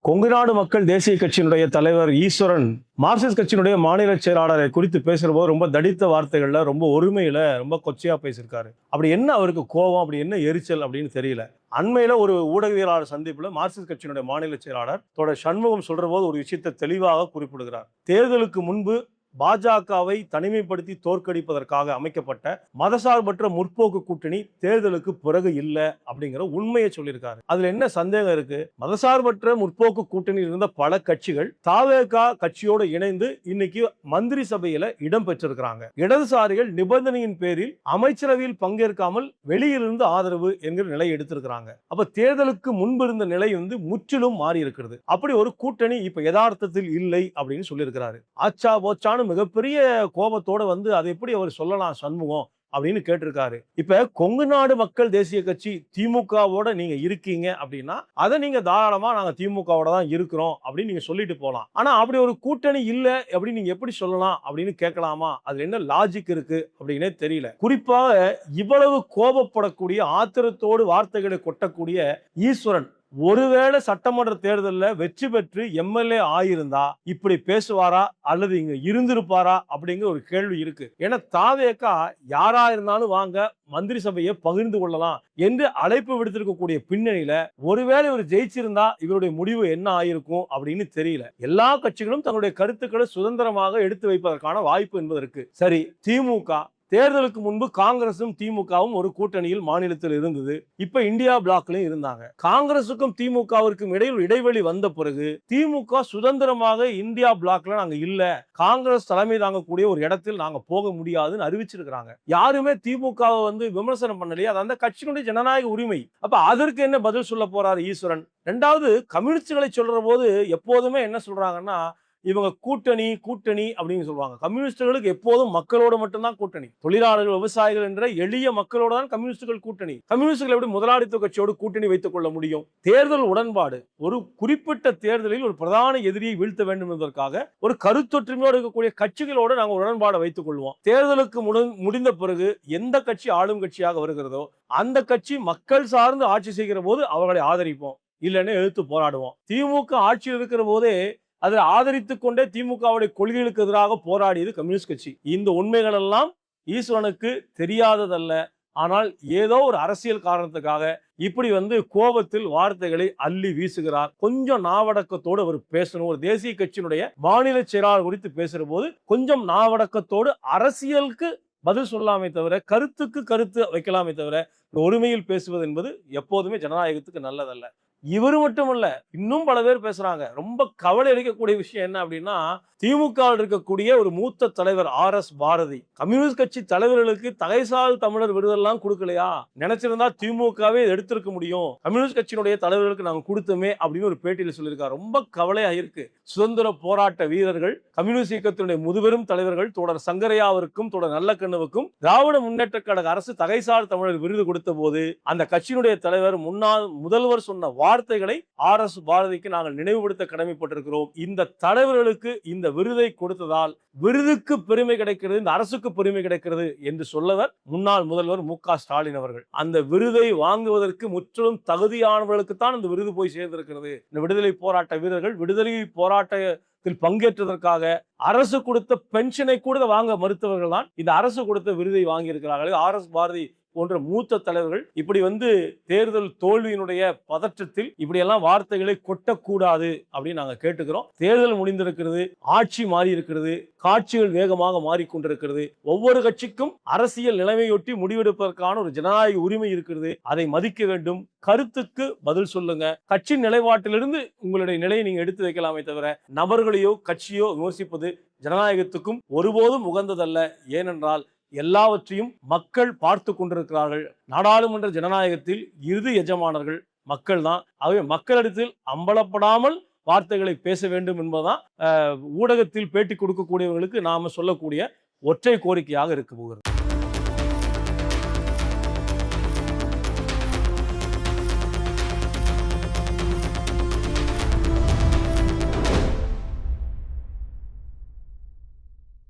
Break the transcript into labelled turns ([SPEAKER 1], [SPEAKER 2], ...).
[SPEAKER 1] கொங்கு நாடு மக்கள் தேசிய கட்சியினுடைய தலைவர் ஈஸ்வரன் மார்க்சிஸ்ட் கட்சியினுடைய மாநில செயலாளரை குறித்து பேசுற போது ரொம்ப தடித்த வார்த்தைகள்ல ரொம்ப ஒருமையில ரொம்ப கொச்சையா பேசியிருக்காரு. அப்படி என்ன அவருக்கு கோபம், அப்படி என்ன எரிச்சல் அப்படின்னு தெரியல. அண்மையில ஒரு ஊடகவியலாளர் சந்திப்புல மார்க்சிஸ்ட் கட்சியினுடைய மாநில செயலாளர் தோட சண்முகம் சொல்ற போது ஒரு விஷயத்தை தெளிவாக குறிப்பிடுகிறார். தேர்தலுக்கு முன்பு பாஜகவை தனிமைப்படுத்தி தோற்கடிப்பதற்காக அமைக்கப்பட்ட மதசார்பற்ற முற்போக்கு கூட்டணி தேர்தலுக்கு பிறகு இல்ல அப்படிங்கிற உண்மையை சொல்லியிருக்காரு. அதுல என்ன சந்தேகம் இருக்கு? மதசார்பற்ற முற்போக்கு கூட்டணியில் இருந்த பல கட்சிகள் தாவேகா கட்சியோடு இணைந்து இன்னைக்கு மந்திரி சபையில இடம் பெற்றிருக்கிறாங்க. இடதுசாரிகள் நிபந்தனையின் பேரில் அமைச்சரவையில் பங்கேற்காமல் வெளியிலிருந்து ஆதரவு என்கிற நிலை எடுத்திருக்கிறாங்க. அப்ப தேர்தலுக்கு முன்பு இருந்த நிலை முற்றிலும் மாறி இருக்கிறது. அப்படி ஒரு கூட்டணி இப்ப யதார்த்தத்தில் இல்லை அப்படின்னு சொல்லியிருக்கிறாரு. ஆச்சா போச்சான மிகப்பெரிய கோபத்தோட அதை எப்படி அவர் சொல்லலாம் சண்முகம் அப்படின்னு கேட்டிருக்காரு. இப்ப கொங்கு நாடு மக்கள் தேசிய கட்சி திமுகவோட நீங்க இருக்கீங்க அப்படின்னா அதை நீங்க தாராளமா நாங்க திமுகவோட தான் இருக்கிறோம் அப்படின்னு நீங்க சொல்லிட்டு போலாம். ஆனா அப்படி ஒரு கூட்டணி இல்ல அப்படின்னு நீங்க எப்படி சொல்லலாம் அப்படின்னு கேட்கலாமா? அதுல என்ன லாஜிக் இருக்கு அப்படின்னே தெரியல. குறிப்பாக இவ்வளவு கோபப்படக்கூடிய, ஆத்திரத்தோடு வார்த்தைகளை கொட்டக்கூடிய ஈஸ்வரன் ஒருவேளை சட்டமன்ற தேர்தலில் வெற்றி பெற்று எம்எல்ஏ ஆயிருந்தா இப்படி பேசுவாரா அல்லது இங்க இருந்திருப்பாரா அப்படிங்கிற ஒரு கேள்வி இருக்கு. ஏன்னா தாவேகா யாரா இருந்தாலும் வாங்க மந்திரி சபையை பகிர்ந்து கொள்ளலாம் என்று அழைப்பு விடுத்திருக்கக்கூடிய பின்னணியில ஒருவேளை இவர் ஜெயிச்சிருந்தா இவருடைய முடிவு என்ன ஆயிருக்கும் அப்படின்னு தெரியல. எல்லா கட்சிகளும் தங்களுடைய கருத்துக்களை சுதந்திரமாக எடுத்து வைப்பதற்கான வாய்ப்பு என்பது இருக்கு. சரி, திமுக தேர்தலுக்கு முன்பு காங்கிரசும் திமுகவும் ஒரு கூட்டணியில் மாநிலத்தில் இருந்தது. இப்ப இந்தியா பிளாக்லயும் இருந்தாங்க. காங்கிரசுக்கும் திமுகவிற்கும் இடையில் இடைவெளி வந்த பிறகு திமுக சுதந்திரமாக இந்தியா பிளாக்ல நாங்க இல்ல, காங்கிரஸ் தலைமை தாங்கக்கூடிய ஒரு இடத்தில் நாங்க போக முடியாதுன்னு அறிவிச்சிருக்கிறாங்க. யாருமே திமுகவை விமர்சனம் பண்ணலையே. அது அந்த கட்சியினுடைய ஜனநாயக உரிமை. அப்ப அதற்கு என்ன பதில் சொல்ல போறாரு ஈஸ்வரன்? ரெண்டாவது, கம்யூனிஸ்டுகளை சொல்ற போது எப்போதுமே என்ன சொல்றாங்கன்னா இவங்க கூட்டணி கூட்டணி அப்படின்னு சொல்லுவாங்க. கம்யூனிஸ்டுகளுக்கு எப்போதும் மக்களோட மட்டும்தான் கூட்டணி. தொழிலாளர்கள், விவசாயிகள் என்ற எளிய மக்களோட தான் கம்யூனிஸ்டுகள் கூட்டணி. கம்யூனிஸ்டுகள் எப்படி முதலாளித்துவ கட்சியோடு கூட்டணி வைத்துக் கொள்ள முடியும்? தேர்தல் உடன்பாடு ஒரு குறிப்பிட்ட தேர்தலில் ஒரு பிரதான எதிரியை வீழ்த்த வேண்டும் என்பதற்காக ஒரு கருத்தொற்றுமையோடு இருக்கக்கூடிய கட்சிகளோடு நாங்கள் உடன்பாடை வைத்துக் கொள்வோம். தேர்தலுக்கு முடிந்த பிறகு எந்த கட்சி ஆளும் கட்சியாக வருகிறதோ அந்த கட்சி மக்கள் சார்ந்து ஆட்சி செய்கிற போது அவர்களை ஆதரிப்போம், இல்லைன்னு எதிர்த்து போராடுவோம். திமுக ஆட்சியில் இருக்கிற போதே அதை ஆதரித்துக் கொண்டே திமுகவுடைய கொள்கைகளுக்கு எதிராக போராடியது கம்யூனிஸ்ட் கட்சி. இந்த உண்மைகள் எல்லாம் ஈஸ்வரனுக்கு தெரியாததல்ல. ஆனால் ஏதோ ஒரு அரசியல் காரணத்துக்காக இப்படி கோபத்தில் வார்த்தைகளை அள்ளி வீசுகிறார். கொஞ்சம் நாவடக்கத்தோடு அவர் பேசணும். ஒரு தேசிய கட்சியினுடைய மாநில செயலாளர் குறித்து பேசுற போது கொஞ்சம் நாவடக்கத்தோடு அரசியலுக்கு பதில் சொல்லாமே தவிர, கருத்துக்கு கருத்து வைக்கலாமே தவிர, ஒருமையில் பேசுவது என்பது எப்போதுமே ஜனநாயகத்துக்கு நல்லதல்ல. இவரு மட்டுமல்ல, இன்னும் பல பேர் பேசுறாங்க. ரொம்ப கவலை அளிக்கக்கூடிய விஷயம் என்ன அப்படின்னா, திமுக இருக்கக்கூடிய ஒரு மூத்த தலைவர் RS பாரதி கம்யூனிஸ்ட் கட்சி தலைவர்களுக்கு தகைசால் தமிழர் விருதெல்லாம் கொடுக்கலையா? நினைச்சிருந்தா திமுகவே எடுத்திருக்க முடியும், கம்யூனிஸ்ட் கட்சியினுடைய தலைவர்களுக்கு நாங்க கொடுத்தோமே அப்படின்னு ஒரு பேட்டியில் சொல்லியிருக்காரு. ரொம்ப கவலையா இருக்கு. சுதந்திர போராட்ட வீரர்கள், கம்யூனிஸ்ட் இயக்கத்தினுடைய முதுபெரும் தலைவர்கள் தோழர் சங்கரையாவிற்கும் தோழர் நல்லக்கண்ணுவுக்கும் திராவிட முன்னேற்ற கழக அரசு தகைசால் தமிழர் விருது கொடுத்த போது அந்த கட்சியினுடைய தலைவர் முன்னாள் முதல்வர் சொன்ன வார்த்தைகளை RS பாரதிக்கு நாங்கள் நினைவுபடுத்த கடமைப்பட்டிருக்கிறோம். இந்த தலைவர்களுக்கு இந்த விருதை கொடுத்ததால் விருதுக்கு பெருமை கிடைக்கிறது, இந்த அரசுக்கு பெருமை கிடைக்கிறது என்று சொல்லவர் முன்னாள் முதல்வர் மு.க. ஸ்டாலின் அவர்கள். அந்த விருதை வாங்குவதற்கு முற்றிலும் தகுதியானவர்களுக்கு தான் இந்த விருது போய் சேர்ந்திருக்கிறது. இந்த விடுதலை போராட்ட வீரர்கள் விடுதலை போராட்டத்தில் பங்கேற்றதற்காக அரசு கொடுத்த பென்ஷனை கூட வாங்க மறுத்தவர்கள் தான் இந்த அரசு கொடுத்த விருதை வாங்கி இருக்கிறார்கள். RS பாரதி போன்ற மூத்த தலைவர்கள் இப்படி தேர்தல் தோல்வியினுடைய பதற்றத்தில் இப்படியெல்லாம் வார்த்தைகளை கொட்டக்கூடாது அப்படின்னு நாங்க கேட்டுக்கிறோம். தேர்தல் முடிந்திருக்கிறது, ஆட்சி மாறி இருக்கிறது, காட்சிகள் வேகமாக மாறிக்கொண்டிருக்கிறது. ஒவ்வொரு கட்சிக்கும் அரசியல் நிலைமையொட்டி முடிவெடுப்பதற்கான ஒரு ஜனநாயக உரிமை இருக்கிறது. அதை மதிக்க வேண்டும். கருத்துக்கு பதில் சொல்லுங்க. கட்சி நிலைப்பாட்டிலிருந்து உங்களுடைய நிலையை நீங்க எடுத்து வைக்கலாமே தவிர நபர்களையோ கட்சியோ விமர்சிப்பது ஜனநாயகத்துக்கும் ஒருபோதும் உகந்ததல்ல. ஏனென்றால் எல்லாவற்றையும் மக்கள் பார்த்து கொண்டிருக்கிறார்கள். நாடாளுமன்ற ஜனநாயகத்தில் இறுதி எஜமானர்கள் மக்கள் தான். ஆகவே மக்களிடத்தில் அம்பலப்படாமல் வார்த்தைகளை பேச வேண்டும் என்பதுதான் ஊடகத்தில் பேட்டி கொடுக்கக்கூடியவர்களுக்கு நாம சொல்லக்கூடிய ஒற்றை கோரிக்கையாக இருக்க போகிறது.